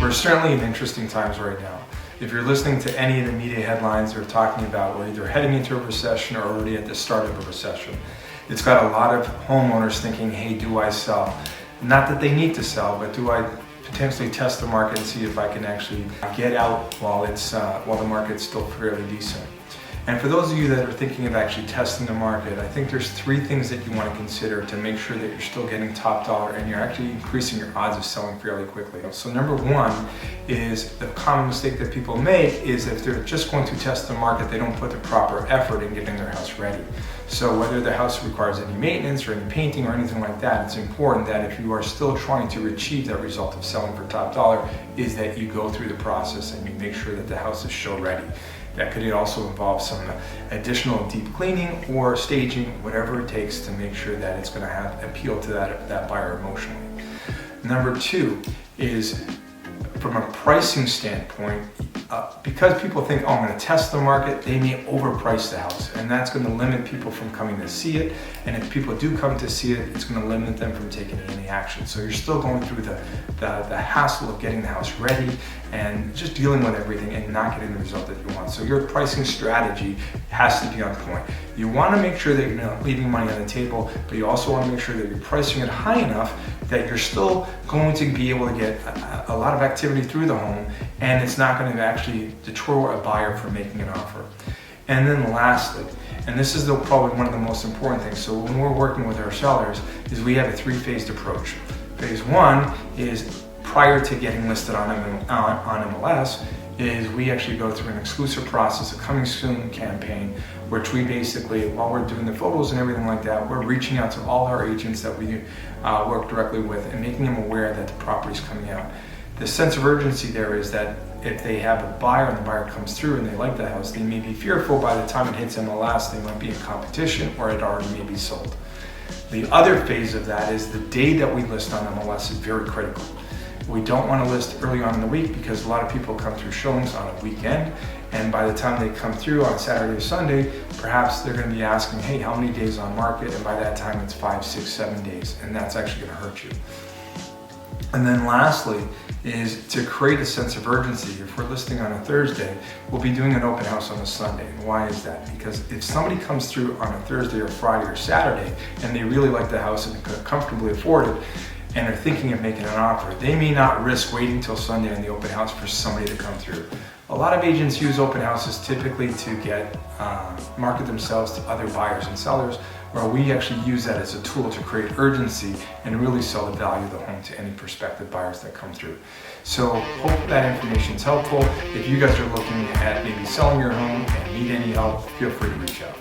We're certainly in interesting times right now. If you're listening to any of the media headlines they're talking about, we're either heading into a recession or already at the start of a recession. It's got a lot of homeowners thinking, hey, do I sell? Not that they need to sell, but do I potentially test the market and see if I can actually get out while the market's still fairly decent. And for those of you that are thinking of actually testing the market, I think there's 3 things that you want to consider to make sure that you're still getting top dollar and you're actually increasing your odds of selling fairly quickly. So number 1 is the common mistake that people make is if they're just going to test the market, they don't put the proper effort in getting their house ready. So whether the house requires any maintenance or any painting or anything like that, it's important that if you are still trying to achieve that result of selling for top dollar, is that you go through the process and you make sure that the house is show ready. That could also involve some additional deep cleaning or staging, whatever it takes to make sure that it's going to appeal to that buyer emotionally. Number 2 is from a pricing standpoint, because people think, oh, I'm going to test the market, they may overprice the house, and that's going to limit people from coming to see it. And if people do come to see it, it's going to limit them from taking any action. So you're still going through the hassle of getting the house ready and just dealing with everything and not getting the result that you want. So your pricing strategy has to be on point. You want to make sure that you're not leaving money on the table, but you also want to make sure that you're pricing it high enough that you're still going to be able to get a lot of activity through the home, and it's not going to actually deter a buyer from making an offer. And then lastly, and this is probably one of the most important things, so when we're working with our sellers, is we have a 3-phased approach. Phase 1 is prior to getting listed on MLS, is we actually go through an exclusive process, a coming soon campaign, which we basically, while we're doing the photos and everything like that, we're reaching out to all our agents that we work directly with and making them aware that the property's coming out. The sense of urgency there is that if they have a buyer and the buyer comes through and they like the house, they may be fearful by the time it hits MLS, they might be in competition or it already may be sold. The other phase of that is the day that we list on MLS is very critical. We don't want to list early on in the week because a lot of people come through showings on a weekend, and by the time they come through on Saturday or Sunday, perhaps they're going to be asking, hey, how many days on market? And by that time it's 5, 6, 7 days, and that's actually going to hurt you. And then lastly is to create a sense of urgency. If we're listing on a Thursday, we'll be doing an open house on a Sunday. And why is that? Because if somebody comes through on a Thursday or Friday or Saturday and they really like the house and can comfortably afford it and are thinking of making an offer, they may not risk waiting till Sunday on the open house for somebody to come through. A lot of agents use open houses typically to get market themselves to other buyers and sellers, where we actually use that as a tool to create urgency and really sell the value of the home to any prospective buyers that come through. So hope that information is helpful. If you guys are looking at maybe selling your home and need any help, feel free to reach out.